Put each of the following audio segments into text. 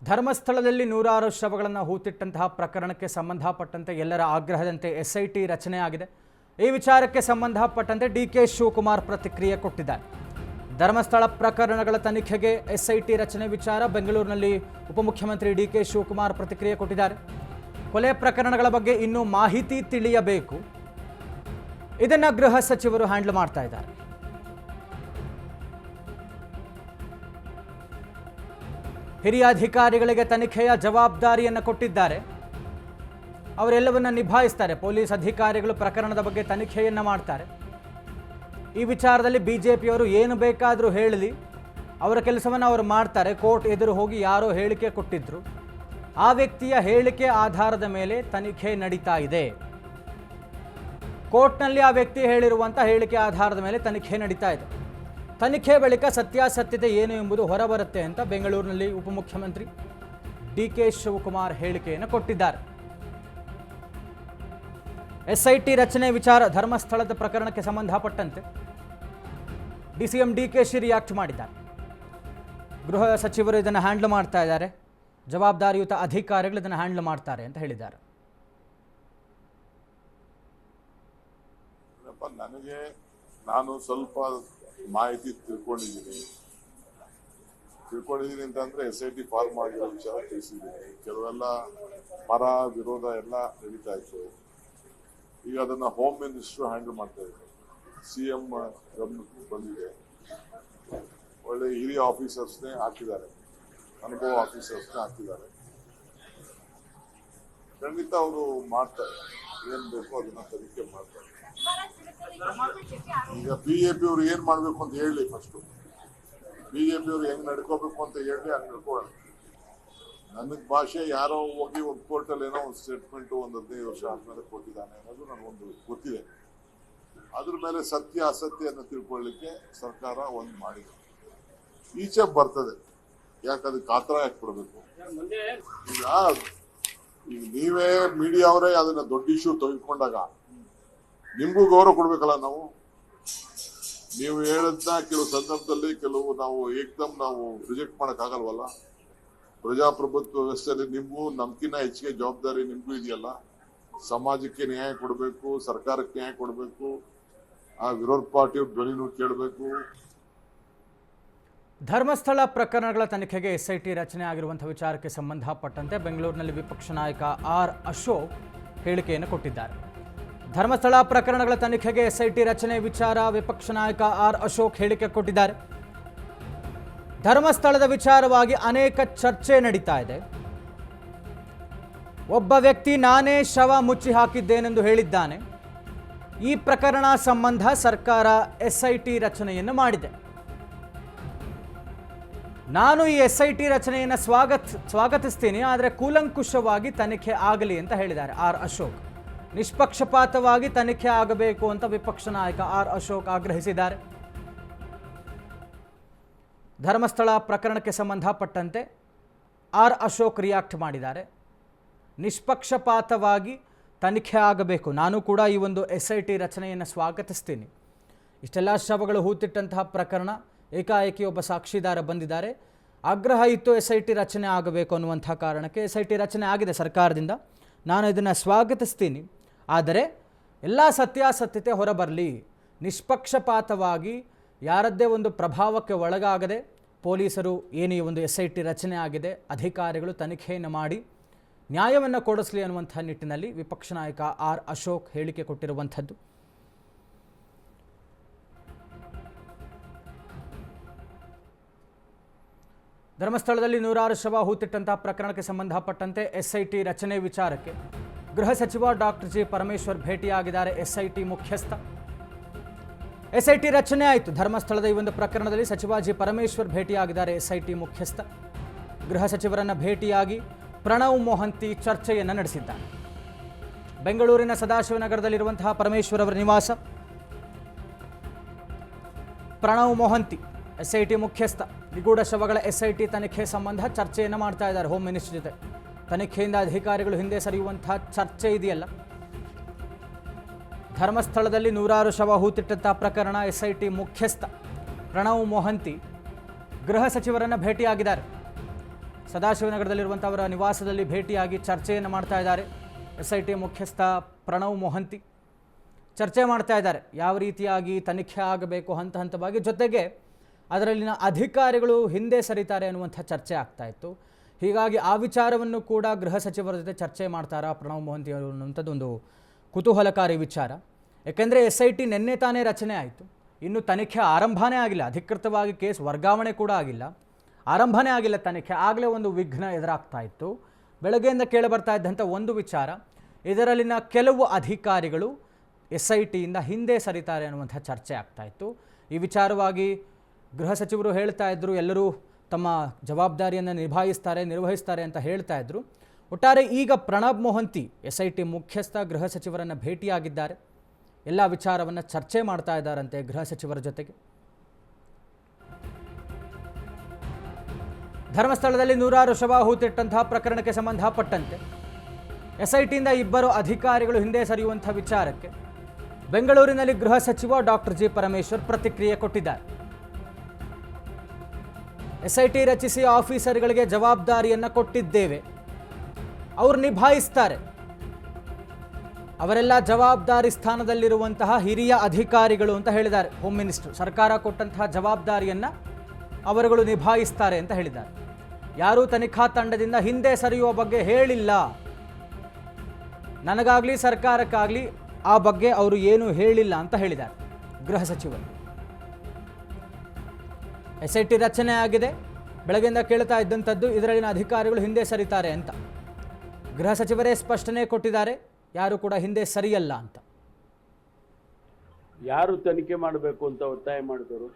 ಧರ್ಮಸ್ಥಳದಲ್ಲಿ ನೂರಾರು ಶವಗಳನ್ನು ಹೂತಿಟ್ಟಂತಹ ಪ್ರಕರಣಕ್ಕೆ ಸಂಬಂಧಪಟ್ಟಂತೆ ಎಲ್ಲರ ಆಗ್ರಹದಂತೆ ಎಸ್ಐಟಿ ರಚನೆಯಾಗಿದೆ. ಈ ವಿಚಾರಕ್ಕೆ ಸಂಬಂಧಪಟ್ಟಂತೆ ಡಿಕೆ ಶಿವಕುಮಾರ್ ಪ್ರತಿಕ್ರಿಯೆ ಕೊಟ್ಟಿದ್ದಾರೆ. ಧರ್ಮಸ್ಥಳ ಪ್ರಕರಣಗಳ ತನಿಖೆಗೆ ಎಸ್ಐಟಿ ರಚನೆ ವಿಚಾರ ಬೆಂಗಳೂರಿನಲ್ಲಿ ಉಪಮುಖ್ಯಮಂತ್ರಿ ಡಿಕೆ ಶಿವಕುಮಾರ್ ಪ್ರತಿಕ್ರಿಯೆ ಕೊಟ್ಟಿದ್ದಾರೆ. ಕೊಲೆ ಪ್ರಕರಣಗಳ ಬಗ್ಗೆ ಇನ್ನೂ ಮಾಹಿತಿ ತಿಳಿಯಬೇಕು. ಇದನ್ನು ಗೃಹ ಸಚಿವರು ಹ್ಯಾಂಡಲ್ ಮಾಡ್ತಾ ಇದ್ದಾರೆ. ಹಿರಿಯ ಅಧಿಕಾರಿಗಳಿಗೆ ತನಿಖೆಯ ಜವಾಬ್ದಾರಿಯನ್ನು ಕೊಟ್ಟಿದ್ದಾರೆ. ಅವರೆಲ್ಲವನ್ನ ನಿಭಾಯಿಸ್ತಾರೆ. ಪೊಲೀಸ್ ಅಧಿಕಾರಿಗಳು ಪ್ರಕರಣದ ಬಗ್ಗೆ ತನಿಖೆಯನ್ನು ಮಾಡ್ತಾರೆ. ಈ ವಿಚಾರದಲ್ಲಿ ಬಿಜೆಪಿಯವರು ಏನು ಬೇಕಾದರೂ ಹೇಳಲಿ, ಅವರ ಕೆಲಸವನ್ನು ಅವರು ಮಾಡ್ತಾರೆ. ಕೋರ್ಟ್ ಎದುರು ಹೋಗಿ ಯಾರೋ ಹೇಳಿಕೆ ಕೊಟ್ಟಿದ್ರು, ಆ ವ್ಯಕ್ತಿಯ ಹೇಳಿಕೆ ಆಧಾರದ ಮೇಲೆ ತನಿಖೆ ನಡೀತಾ ಇದೆ. ಕೋರ್ಟ್ನಲ್ಲಿ ಆ ವ್ಯಕ್ತಿ ಹೇಳಿರುವಂಥ ಹೇಳಿಕೆ ಆಧಾರದ ಮೇಲೆ ತನಿಖೆ ನಡೀತಾ ಇದೆ. ತನಿಖೆ ಬಳಿಕ ಸತ್ಯಾಸತ್ಯತೆ ಏನು ಎಂಬುದು ಹೊರಬರುತ್ತೆ ಅಂತ ಬೆಂಗಳೂರಿನಲ್ಲಿ ಉಪಮುಖ್ಯಮಂತ್ರಿ ಡಿಕೆ ಶಿವಕುಮಾರ್ ಹೇಳಿಕೆಯನ್ನು ಕೊಟ್ಟಿದ್ದಾರೆ. ಎಸ್ಐಟಿ ರಚನೆ ವಿಚಾರ ಧರ್ಮಸ್ಥಳದ ಪ್ರಕರಣಕ್ಕೆ ಸಂಬಂಧಪಟ್ಟಂತೆ ಡಿಸಿಎಂ ಡಿಕೆಶಿ ರಿಯಾಕ್ಟ್ ಮಾಡಿದ್ದಾರೆ. ಗೃಹ ಸಚಿವರು ಇದನ್ನು ಹ್ಯಾಂಡಲ್ ಮಾಡ್ತಾ ಇದ್ದಾರೆ. ಜವಾಬ್ದಾರಿಯುತ ಅಧಿಕಾರಿಗಳು ಇದನ್ನು ಹ್ಯಾಂಡಲ್ ಮಾಡ್ತಾರೆ ಅಂತ ಹೇಳಿದ್ದಾರೆ. ನನಗೆ ನಾನು ಸ್ವಲ್ಪ ಮಾಹಿತಿ ತಿಳ್ಕೊಂಡಿದ್ದೀನಿ ಅಂತಂದ್ರೆ SIT ಫಾರ್ಮ್ ಆಗಿರೋ ವಿಚಾರ ತಿಳಿಸಿದ್ದೀನಿ. ಕೆಲವೆಲ್ಲ ಪರ ವಿರೋಧ ಎಲ್ಲ ನಡೀತಾ ಇತ್ತು. ಈಗ ಅದನ್ನ ಹೋಮ್ ಮಿನಿಸ್ಟರ್ ಹ್ಯಾಂಡಲ್ ಮಾಡ್ತಾ ಇದ್ದಾರೆ. CM ಗಮನಕ್ಕೆ ಬಂದಿದೆ. ಒಳ್ಳೆ ಹಿರಿಯ ಆಫೀಸರ್ಸ್ನೇ ಹಾಕಿದ್ದಾರೆ, ಅನುಭವ ಆಫೀಸರ್ಸ್ನೇ ಹಾಕಿದ್ದಾರೆ. ಖಂಡಿತ ಅವರು ಮಾಡ್ತಾರೆ, ಏನ್ ಬೇಕೋ ಅದನ್ನ ತನಿಖೆ ಮಾಡ್ತಾರೆ. ಈಗ ಬಿಜೆಪಿ ಅವರು ಏನ್ ಮಾಡ್ಬೇಕು ಅಂತ ಹೇಳಿ, ಫಸ್ಟ್ ಬಿಜೆಪಿ ಅವರು ಹೆಂಗ್ ನಡ್ಕೋಬೇಕು ಅಂತ ಹೇಳಿ ಹಂಗ್ ನಡ್ಕೊಳ್ಳೋಣ. ನನಗ್ ಭಾಷೆ ಯಾರೋ ಹೋಗಿ ಒಂದು ಕೋರ್ಟಲ್ಲಿ ಏನೋ ಒಂದು ಸ್ಟೇಟ್ಮೆಂಟ್ ಒಂದು 15 ವರ್ಷ ಆದ್ಮೇಲೆ ಕೊಟ್ಟಿದ್ದಾನೆ ಅನ್ನೋದು ನನಗೊಂದು ಗೊತ್ತಿದೆ. ಅದ್ರ ಮೇಲೆ ಸತ್ಯ ಅಸತ್ಯವನ್ನು ತಿಳ್ಕೊಳ್ಳಿಕ್ಕೆ ಸರ್ಕಾರ ಒಂದು ಮಾಡಿದೆ. ಈಚೆ ಬರ್ತದೆ, ಯಾಕೆ ಅದಕ್ಕೆ ಆತರ ಯಾಕೆ ಕೊಡ್ಬೇಕು? ಈಗ ನೀವೇ ಮೀಡಿಯಾ ಅವರೇ ಅದನ್ನ ದೊಡ್ಡ ಇಶ್ಯೂ ತೆಗೆದುಕೊಂಡಾಗ ನಿಮ್ಗೂ ಗೌರವ ಕೊಡ್ಬೇಕಲ್ಲ. ನೀವು ಹೇಳದ್ನ ಕೆಲವು ಸಂದರ್ಭದಲ್ಲಿ ನಾವು ಏಕ್ದಮ್ ನಾವು ರಿಜೆಕ್ಟ್ ಮಾಡಕ್ ಆಗಲ್ವಲ್ಲ. ಪ್ರಜಾಪ್ರಭುತ್ವ ವ್ಯವಸ್ಥೆಯಲ್ಲಿ ನಿಮ್ಗೂ ನಮ್ಕಿನ್ನ ಹೆಚ್ಚಿಗೆ ಜವಾಬ್ದಾರಿ ನಿಮ್ಗೂ ಇದೆಯಲ್ಲ. ಸಮಾಜಕ್ಕೆ ನ್ಯಾಯ ಕೊಡಬೇಕು, ಸರ್ಕಾರಕ್ಕೆ ನ್ಯಾಯ ಕೊಡಬೇಕು, ಆ ವಿರೋಧ ಪಾರ್ಟಿ ಧ್ವನಿನೂ ಕೇಳಬೇಕು. ಧರ್ಮಸ್ಥಳ ಪ್ರಕರಣಗಳ ತನಿಖೆಗೆ ಎಸ್ಐಟಿ ರಚನೆ ಆಗಿರುವಂತಹ ವಿಚಾರಕ್ಕೆ ಸಂಬಂಧಪಟ್ಟಂತೆ ಬೆಂಗಳೂರಿನಲ್ಲಿ ವಿಪಕ್ಷ ನಾಯಕ ಆರ್ ಅಶೋಕ್ ಹೇಳಿಕೆಯನ್ನು ಕೊಟ್ಟಿದ್ದಾರೆ. ಧರ್ಮಸ್ಥಳ ಪ್ರಕರಣಗಳ ತನಿಖೆಗೆ ಎಸ್ಐಟಿ ರಚನೆ ವಿಚಾರ ವಿಪಕ್ಷ ನಾಯಕ ಆರ್ ಅಶೋಕ್ ಹೇಳಿಕೆ ಕೊಟ್ಟಿದ್ದಾರೆ. ಧರ್ಮಸ್ಥಳದ ವಿಚಾರವಾಗಿ ಅನೇಕ ಚರ್ಚೆ ನಡೀತಾ ಇದೆ. ಒಬ್ಬ ವ್ಯಕ್ತಿ ನಾನೇ ಶವ ಮುಚ್ಚಿ ಹಾಕಿದ್ದೇನೆಂದು ಹೇಳಿದ್ದಾನೆ. ಈ ಪ್ರಕರಣ ಸಂಬಂಧ ಸರ್ಕಾರ ಎಸ್ಐಟಿ ರಚನೆಯನ್ನು ಮಾಡಿದೆ. ನಾನು ಈ ಎಸ್ಐಟಿ ರಚನೆಯನ್ನು ಸ್ವಾಗತಿಸ್ತೀನಿ, ಆದರೆ ಕೂಲಂಕುಷವಾಗಿ ತನಿಖೆ ಆಗಲಿ ಅಂತ ಹೇಳಿದ್ದಾರೆ ಆರ್ ಅಶೋಕ್. ನಿಷ್ಪಕ್ಷಪಾತವಾಗಿ ತನಿಖೆ ಆಗಬೇಕು ಅಂತ ವಿಪಕ್ಷ ನಾಯಕ ಆರ್ ಅಶೋಕ್ ಆಗ್ರಹಿಸಿದ್ದಾರೆ. ಧರ್ಮಸ್ಥಳ ಪ್ರಕರಣಕ್ಕೆ ಸಂಬಂಧಪಟ್ಟಂತೆ ಆರ್ ಅಶೋಕ್ ರಿಯಾಕ್ಟ್ ಮಾಡಿದ್ದಾರೆ. ನಿಷ್ಪಕ್ಷಪಾತವಾಗಿ ತನಿಖೆ ಆಗಬೇಕು, ನಾನು ಕೂಡ ಈ ಒಂದು ಎಸ್ಐಟಿ ರಚನೆಯನ್ನು ಸ್ವಾಗತಿಸ್ತೀನಿ. ಇಷ್ಟೆಲ್ಲ ಶವಗಳು ಹೂತಿಟ್ಟಂತಹ ಪ್ರಕರಣ, ಏಕಾಏಕಿ ಒಬ್ಬ ಸಾಕ್ಷಿದಾರ ಬಂದಿದ್ದಾರೆ. ಆಗ್ರಹ ಇತ್ತು ಎಸ್ಐಟಿ ರಚನೆ ಆಗಬೇಕು ಅನ್ನುವಂಥ ಕಾರಣಕ್ಕೆ ಎಸ್ಐಟಿ ರಚನೆ ಆಗಿದೆ ಸರ್ಕಾರದಿಂದ. ನಾನು ಇದನ್ನು ಸ್ವಾಗತಿಸ್ತೀನಿ, ಆದರೆ ಎಲ್ಲ ಸತ್ಯಾಸತ್ಯತೆ ಹೊರಬರಲಿ. ನಿಷ್ಪಕ್ಷಪಾತವಾಗಿ ಯಾರದ್ದೇ ಒಂದು ಪ್ರಭಾವಕ್ಕೆ ಒಳಗಾಗದೆ ಪೊಲೀಸರು ಏನು ಈ ಒಂದು ಎಸ್ಐಟಿ ರಚನೆ ಆಗಿದೆ, ಅಧಿಕಾರಿಗಳು ತನಿಖೆಯನ್ನು ಮಾಡಿ ನ್ಯಾಯವನ್ನು ಕೊಡಿಸಲಿ ಅನ್ನುವಂಥ ನಿಟ್ಟಿನಲ್ಲಿ ವಿಪಕ್ಷ ನಾಯಕ ಆರ್ ಅಶೋಕ್ ಹೇಳಿಕೆ ಕೊಟ್ಟಿರುವಂಥದ್ದು. ಧರ್ಮಸ್ಥಳದಲ್ಲಿ ನೂರಾರು ಶವ ಹೂತಿಟ್ಟಂತಹ ಪ್ರಕರಣಕ್ಕೆ ಸಂಬಂಧಪಟ್ಟಂತೆ ಎಸ್ಐಟಿ ರಚನೆ ವಿಚಾರಕ್ಕೆ ಗೃಹ ಸಚಿವ ಡಾಕ್ಟರ್ ಜಿ ಪರಮೇಶ್ವರ್ ಭೇಟಿಯಾಗಿದ್ದಾರೆ. ಎಸ್ಐಟಿ ಮುಖ್ಯಸ್ಥ ಎಸ್ಐಟಿ ರಚನೆ ಆಯಿತು. ಧರ್ಮಸ್ಥಳದ ಈ ಒಂದು ಪ್ರಕರಣದಲ್ಲಿ ಸಚಿವ ಜಿ ಪರಮೇಶ್ವರ್ ಭೇಟಿಯಾಗಿದ್ದಾರೆ. ಎಸ್ಐಟಿ ಮುಖ್ಯಸ್ಥ ಗೃಹ ಸಚಿವರನ್ನು ಭೇಟಿಯಾಗಿ ಪ್ರಣವ್ ಮೊಹಂತಿ ಚರ್ಚೆಯನ್ನು ನಡೆಸಿದ್ದಾರೆ. ಬೆಂಗಳೂರಿನ ಸದಾಶಿವನಗರದಲ್ಲಿರುವಂತಹ ಪರಮೇಶ್ವರ್ ಅವರ ನಿವಾಸ. ಪ್ರಣವ್ ಮೊಹಂತಿ ಎಸ್ಐಟಿ ಮುಖ್ಯಸ್ಥ ನಿಗೂಢ ಶವಗಳ ಎಸ್ಐಟಿ ತನಿಖೆ ಸಂಬಂಧ ಚರ್ಚೆಯನ್ನು ಮಾಡ್ತಾ ಇದ್ದಾರೆ ಹೋಮ್ ಮಿನಿಸ್ಟರ್ ಜೊತೆ. ತನಿಖೆಯಿಂದ ಅಧಿಕಾರಿಗಳು ಹಿಂದೆ ಸರಿಯುವಂತಹ ಚರ್ಚೆ ಇದೆಯಲ್ಲ. ಧರ್ಮಸ್ಥಳದಲ್ಲಿ ನೂರಾರು ಶವ ಹೂತಿಟ್ಟಂತಹ ಪ್ರಕರಣ ಎಸ್ಐಟಿ ಮುಖ್ಯಸ್ಥ ಪ್ರಣವ್ ಮೊಹಂತಿ ಗೃಹ ಸಚಿವರನ್ನು ಭೇಟಿಯಾಗಿದ್ದಾರೆ. ಸದಾಶಿವನಗರದಲ್ಲಿರುವಂಥ ಅವರ ನಿವಾಸದಲ್ಲಿ ಭೇಟಿಯಾಗಿ ಚರ್ಚೆಯನ್ನು ಮಾಡ್ತಾ ಇದ್ದಾರೆ. SIT ಮುಖ್ಯಸ್ಥ ಪ್ರಣವ್ ಮೊಹಂತಿ ಚರ್ಚೆ ಮಾಡ್ತಾ ಇದ್ದಾರೆ, ಯಾವ ರೀತಿಯಾಗಿ ತನಿಖೆ ಆಗಬೇಕು ಹಂತ ಹಂತವಾಗಿ, ಜೊತೆಗೆ ಅದರಲ್ಲಿನ ಅಧಿಕಾರಿಗಳು ಹಿಂದೆ ಸರಿತಾರೆ ಅನ್ನುವಂಥ ಚರ್ಚೆ ಆಗ್ತಾ ಇತ್ತು. ಹೀಗಾಗಿ ಆ ವಿಚಾರವನ್ನು ಕೂಡ ಗೃಹ ಸಚಿವರ ಜೊತೆ ಚರ್ಚೆ ಮಾಡ್ತಾರಾ ಪ್ರಣವ್ ಮೊಹಂತಿ ಅವರು ಅನ್ನುವಂಥದ್ದೊಂದು ಕುತೂಹಲಕಾರಿ ವಿಚಾರ. ಯಾಕೆಂದರೆ SIT ನಿನ್ನೆ ತಾನೇ ರಚನೆ ಆಯಿತು, ಇನ್ನು ತನಿಖೆ ಆರಂಭನೇ ಆಗಿಲ್ಲ, ಅಧಿಕೃತವಾಗಿ ಕೇಸ್ ವರ್ಗಾವಣೆ ಕೂಡ ಆಗಿಲ್ಲ, ಆರಂಭನೇ ಆಗಿಲ್ಲ ತನಿಖೆ. ಆಗಲೇ ಒಂದು ವಿಘ್ನ ಎದುರಾಗ್ತಾ ಇತ್ತು. ಬೆಳಗ್ಗೆಯಿಂದ ಕೇಳಿಬರ್ತಾ ಇದ್ದಂಥ ಒಂದು ವಿಚಾರ, ಇದರಲ್ಲಿನ ಕೆಲವು ಅಧಿಕಾರಿಗಳು SITಯಿಂದ ಹಿಂದೆ ಸರಿತಾರೆ ಅನ್ನುವಂಥ ಚರ್ಚೆ ಆಗ್ತಾ ಇತ್ತು. ಈ ವಿಚಾರವಾಗಿ ಗೃಹ ಸಚಿವರು ಹೇಳ್ತಾ ಇದ್ದರು, ಎಲ್ಲರೂ ತಮ್ಮ ಜವಾಬ್ದಾರಿಯನ್ನು ನಿರ್ವಹಿಸ್ತಾರೆ ಅಂತ ಹೇಳ್ತಾ ಇದ್ದರು. ಒಟ್ಟಾರೆ ಈಗ ಪ್ರಣಬ್ ಮೊಹಂತಿ SIT ಮುಖ್ಯಸ್ಥ ಗೃಹ ಸಚಿವರನ್ನು ಭೇಟಿಯಾಗಿದ್ದಾರೆ, ಎಲ್ಲ ವಿಚಾರವನ್ನು ಚರ್ಚೆ ಮಾಡ್ತಾ ಇದ್ದಾರಂತೆ ಗೃಹ ಸಚಿವರ ಜೊತೆಗೆ. ಧರ್ಮಸ್ಥಳದಲ್ಲಿ ನೂರಾರು ಶವ ಹೂತಿಟ್ಟಂತಹ ಪ್ರಕರಣಕ್ಕೆ ಸಂಬಂಧಪಟ್ಟಂತೆ SITಯಿಂದ ಇಬ್ಬರು ಅಧಿಕಾರಿಗಳು ಹಿಂದೆ ಸರಿಯುವಂಥ ವಿಚಾರಕ್ಕೆ ಬೆಂಗಳೂರಿನಲ್ಲಿ ಗೃಹ ಸಚಿವ ಡಾಕ್ಟರ್ ಜಿ ಪರಮೇಶ್ವರ್ ಪ್ರತಿಕ್ರಿಯೆ ಕೊಟ್ಟಿದ್ದಾರೆ. SIT ರಚಿಸಿ ಆಫೀಸರ್ಗಳಿಗೆ ಜವಾಬ್ದಾರಿಯನ್ನು ಕೊಟ್ಟಿದ್ದೇವೆ, ಅವರು ನಿಭಾಯಿಸ್ತಾರೆ, ಅವರೆಲ್ಲ ಜವಾಬ್ದಾರಿ ಸ್ಥಾನದಲ್ಲಿರುವಂತಹ ಹಿರಿಯ ಅಧಿಕಾರಿಗಳು ಅಂತ ಹೇಳಿದ್ದಾರೆ. ಹೋಮ್ ಮಿನಿಸ್ಟರ್ ಸರ್ಕಾರ ಕೊಟ್ಟಂತಹ ಜವಾಬ್ದಾರಿಯನ್ನು ಅವರುಗಳು ನಿಭಾಯಿಸ್ತಾರೆ ಅಂತ ಹೇಳಿದ್ದಾರೆ. ಯಾರೂ ತನಿಖಾ ತಂಡದಿಂದ ಹಿಂದೆ ಸರಿಯುವ ಬಗ್ಗೆ ಹೇಳಿಲ್ಲ, ನನಗಾಗಲಿ ಸರ್ಕಾರಕ್ಕಾಗಲಿ ಆ ಬಗ್ಗೆ ಅವರು ಏನೂ ಹೇಳಿಲ್ಲ ಅಂತ ಹೇಳಿದ್ದಾರೆ ಗೃಹ ಸಚಿವರು. SIT ರಚನೆ ಆಗಿದೆ, ಬೆಳಗ್ಗೆಯಿಂದ ಕೇಳ್ತಾ ಇದ್ದಂಥದ್ದು ಇದರಲ್ಲಿನ ಅಧಿಕಾರಿಗಳು ಹಿಂದೆ ಸರಿತಾರೆ ಅಂತ. ಗೃಹ ಸಚಿವರೇ ಸ್ಪಷ್ಟನೆ ಕೊಟ್ಟಿದ್ದಾರೆ, ಯಾರು ಕೂಡ ಹಿಂದೆ ಸರಿಯಲ್ಲ ಅಂತ. ಯಾರು ತನಿಖೆ ಮಾಡಬೇಕು ಅಂತ ಒತ್ತಾಯ ಮಾಡಿದರು?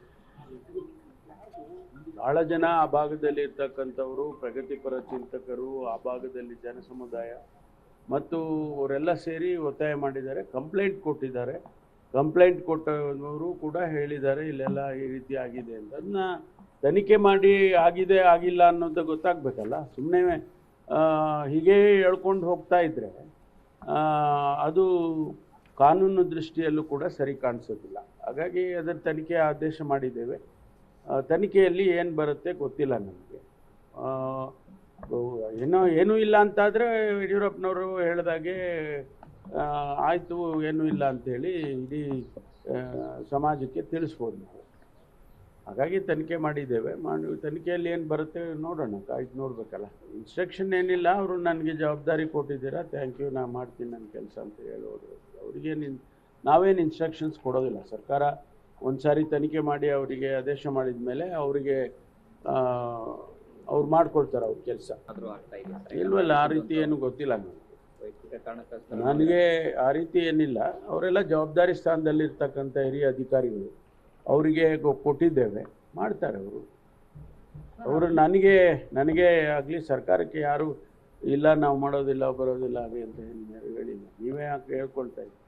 ಬಹಳ ಜನ ಆ ಭಾಗದಲ್ಲಿ ಇರ್ತಕ್ಕಂಥವರು, ಪ್ರಗತಿಪರ ಚಿಂತಕರು, ಆ ಭಾಗದಲ್ಲಿ ಜನಸಮುದಾಯ ಮತ್ತು ಅವರೆಲ್ಲ ಸೇರಿ ಒತ್ತಾಯ ಮಾಡಿದ್ದಾರೆ, ಕಂಪ್ಲೇಂಟ್ ಕೊಟ್ಟಿದ್ದಾರೆ. ಕಂಪ್ಲೇಂಟ್ ಕೊಟ್ಟವರು ಕೂಡ ಹೇಳಿದ್ದಾರೆ ಇಲ್ಲೆಲ್ಲ ಈ ರೀತಿ ಆಗಿದೆ ಅಂತ. ಅದನ್ನ ತನಿಖೆ ಮಾಡಿ ಆಗಿದೆ ಆಗಿಲ್ಲ ಅನ್ನೋದು ಗೊತ್ತಾಗಬೇಕಲ್ಲ. ಸುಮ್ಮನೆ ಹೀಗೆ ಹೇಳ್ಕೊಂಡು ಹೋಗ್ತಾ ಇದ್ದರೆ ಅದು ಕಾನೂನು ದೃಷ್ಟಿಯಲ್ಲೂ ಕೂಡ ಸರಿ ಕಾಣಿಸೋದಿಲ್ಲ. ಹಾಗಾಗಿ ಅದರ ತನಿಖೆ ಆದೇಶ ಮಾಡಿದ್ದೇವೆ. ತನಿಖೆಯಲ್ಲಿ ಏನು ಬರುತ್ತೆ ಗೊತ್ತಿಲ್ಲ ನಮಗೆ. ಏನೂ ಇಲ್ಲ ಅಂತಾದರೆ ಯಡಿಯೂರಪ್ಪನವರು ಹೇಳಿದಾಗೆ ಆಯಿತು, ಏನೂ ಇಲ್ಲ ಅಂಥೇಳಿ ಇಡೀ ಸಮಾಜಕ್ಕೆ ತಿಳಿಸ್ಬೋದು ನಾವು. ಹಾಗಾಗಿ ತನಿಖೆ ಮಾಡಿದ್ದೇವೆ. ತನಿಖೆಯಲ್ಲಿ ಏನು ಬರುತ್ತೆ ನೋಡೋಣ, ಕಾಯ್ದು ನೋಡಬೇಕಲ್ಲ. ಇನ್ಸ್ಟ್ರಕ್ಷನ್ ಏನಿಲ್ಲ, ಅವರು ನನಗೆ ಜವಾಬ್ದಾರಿ ಕೊಟ್ಟಿದ್ದೀರಾ, ಥ್ಯಾಂಕ್ ಯು, ನಾನು ಮಾಡ್ತೀನಿ ನನ್ನ ಕೆಲಸ ಅಂತ ಹೇಳೋದು. ಅವರಿಗೇನು ನಾವೇನು ಇನ್ಸ್ಟ್ರಕ್ಷನ್ಸ್ ಕೊಡೋದಿಲ್ಲ. ಸರ್ಕಾರ ಒಂದು ಸಾರಿ ತನಿಖೆ ಮಾಡಿ ಅವರಿಗೆ ಆದೇಶ ಮಾಡಿದ ಮೇಲೆ ಅವರಿಗೆ ಅವ್ರು ಮಾಡ್ಕೊಳ್ತಾರೆ ಅವ್ರ ಕೆಲಸ. ಇಲ್ವಲ್ಲ, ಆ ರೀತಿ ಏನು ಗೊತ್ತಿಲ್ಲ ನನಗೆ. ಆ ರೀತಿ ಏನಿಲ್ಲ. ಅವರೆಲ್ಲ ಜವಾಬ್ದಾರಿ ಸ್ಥಾನದಲ್ಲಿರ್ತಕ್ಕಂಥ ಹಿರಿಯ ಅಧಿಕಾರಿಗಳು, ಅವರಿಗೆ ಕೊಟ್ಟಿದ್ದೇವೆ, ಮಾಡ್ತಾರೆ ಅವರು. ನನಗೆ ಆಗಲಿ ಸರ್ಕಾರಕ್ಕೆ ಯಾರು ಇಲ್ಲ ನಾವು ಮಾಡೋದಿಲ್ಲ ಬರೋದಿಲ್ಲ ಹಾಗೆ ಅಂತ ಹೇಳಿಲ್ಲ. ನೀವೇ ಯಾಕೆ ಹೇಳ್ಕೊಳ್ತಾ ಇದ್ದೀವಿ?